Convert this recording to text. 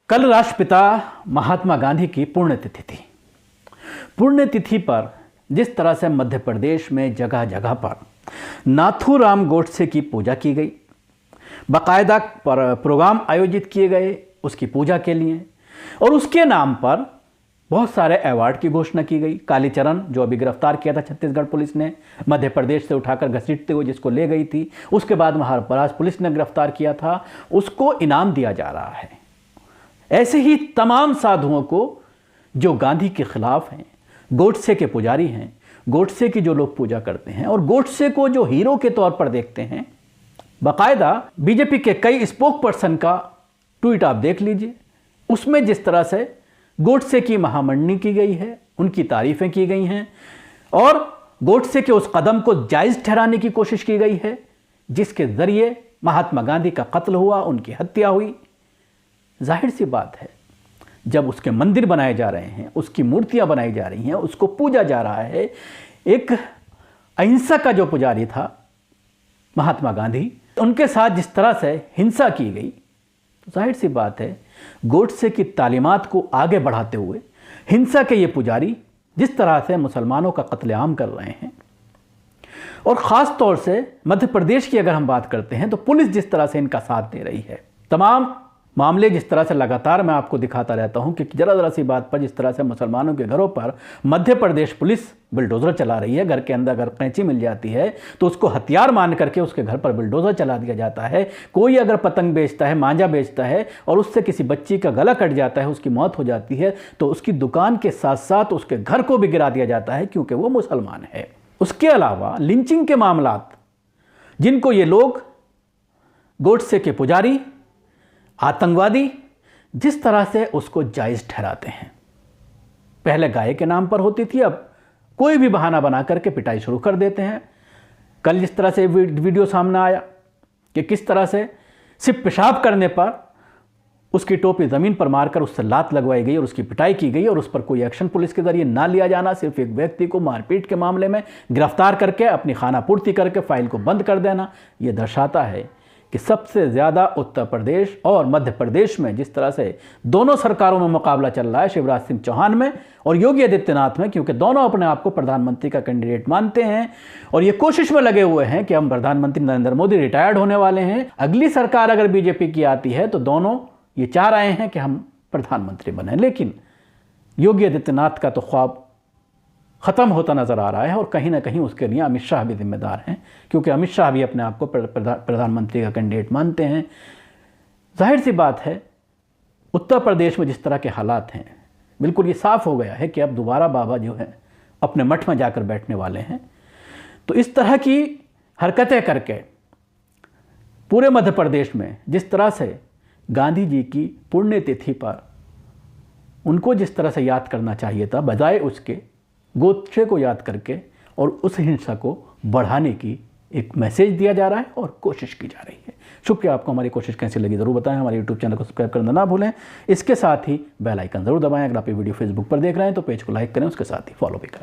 कल राष्ट्रपिता महात्मा गांधी की पुण्यतिथि थी। पुण्यतिथि पर जिस तरह से मध्य प्रदेश में जगह जगह पर नाथूराम गोडसे की पूजा की गई, बाकायदा प्रोग्राम आयोजित किए गए उसकी पूजा के लिए, और उसके नाम पर बहुत सारे अवार्ड की घोषणा की गई। कालीचरण जो अभी गिरफ्तार किया था छत्तीसगढ़ पुलिस ने, मध्य प्रदेश से उठाकर घसीटते हुए जिसको ले गई थी, उसके बाद महाराष्ट्र पुलिस ने गिरफ्तार किया था, उसको इनाम दिया जा रहा है। ऐसे ही तमाम साधुओं को जो गांधी के खिलाफ हैं, गोडसे के पुजारी हैं, गोडसे की जो लोग पूजा करते हैं और गोडसे को जो हीरो के तौर पर देखते हैं। बाकायदा बीजेपी के कई स्पोक पर्सन का ट्वीट आप देख लीजिए, उसमें जिस तरह से गोडसे की महामंडनी की गई है, उनकी तारीफें की गई हैं और गोडसे के उस कदम को जायज़ ठहराने की कोशिश की गई है जिसके ज़रिए महात्मा गांधी का कत्ल हुआ, उनकी हत्या हुई। जाहिर सी बात है, जब उसके मंदिर बनाए जा रहे हैं, उसकी मूर्तियां बनाई जा रही हैं, उसको पूजा जा रहा है, एक अहिंसा का जो पुजारी था महात्मा गांधी, उनके साथ जिस तरह से हिंसा की गई, तो जाहिर सी बात है गोडसे की तालीमात को आगे बढ़ाते हुए हिंसा के ये पुजारी जिस तरह से मुसलमानों का कत्लेआम कर रहे हैं, और ख़ास तौर से मध्य प्रदेश की अगर हम बात करते हैं तो पुलिस जिस तरह से इनका साथ दे रही है, तमाम मामले जिस तरह से लगातार मैं आपको दिखाता रहता हूं कि जरा सी बात पर जिस तरह से मुसलमानों के घरों पर मध्य प्रदेश पुलिस बुलडोज़र चला रही है। घर के अंदर अगर कैंची मिल जाती है तो उसको हथियार मान करके उसके घर पर बुलडोज़र चला दिया जाता है। कोई अगर पतंग बेचता है, मांझा बेचता है और उससे किसी बच्ची का गला कट जाता है, उसकी मौत हो जाती है, तो उसकी दुकान के साथ साथ उसके घर को भी गिरा दिया जाता है क्योंकि वो मुसलमान है। उसके अलावा लिंचिंग के मामलात जिनको ये लोग गोडसे के पुजारी, आतंकवादी जिस तरह से उसको जायज़ ठहराते हैं, पहले गाय के नाम पर होती थी, अब कोई भी बहाना बना करके पिटाई शुरू कर देते हैं। कल जिस तरह से वीडियो सामने आया कि किस तरह से सिर्फ पेशाब करने पर उसकी टोपी ज़मीन पर मारकर उससे लात लगवाई गई और उसकी पिटाई की गई और उस पर कोई एक्शन पुलिस के ज़रिए ना लिया जाना, सिर्फ एक व्यक्ति को मारपीट के मामले में गिरफ्तार करके अपनी खानापूर्ति करके फाइल को बंद कर देना, ये दर्शाता है कि सबसे ज़्यादा उत्तर प्रदेश और मध्य प्रदेश में जिस तरह से दोनों सरकारों में मुकाबला चल रहा है, शिवराज सिंह चौहान में और योगी आदित्यनाथ में, क्योंकि दोनों अपने आप को प्रधानमंत्री का कैंडिडेट मानते हैं और ये कोशिश में लगे हुए हैं कि हम प्रधानमंत्री नरेंद्र मोदी रिटायर्ड होने वाले हैं, अगली सरकार अगर बीजेपी की आती है तो दोनों ये चाह रहे हैं कि हम प्रधानमंत्री बने। लेकिन योगी आदित्यनाथ का तो ख्वाब ख़त्म होता नज़र आ रहा है और कहीं ना कहीं उसके लिए अमित शाह भी जिम्मेदार हैं, क्योंकि अमित शाह भी अपने आप को प्रधानमंत्री का कैंडिडेट मानते हैं। जाहिर सी बात है, उत्तर प्रदेश में जिस तरह के हालात हैं, बिल्कुल ये साफ़ हो गया है कि अब दोबारा बाबा जो है अपने मठ में जाकर बैठने वाले हैं। तो इस तरह की हरकतें करके पूरे मध्य प्रदेश में जिस तरह से गांधी जी की पुण्यतिथि पर उनको जिस तरह से याद करना चाहिए था, बजाय उसके गोडसे को याद करके और उस हिंसा को बढ़ाने की एक मैसेज दिया जा रहा है और कोशिश की जा रही है। शुक्रिया। आपको हमारी कोशिश कैसी लगी ज़रूर बताएं। हमारे यूट्यूब चैनल को सब्सक्राइब करना ना भूलें। इसके साथ ही बेल आइकन ज़रूर दबाएं। अगर आप ये वीडियो फेसबुक पर देख रहे हैं तो पेज को लाइक करें, उसके साथ ही फॉलो भी करें।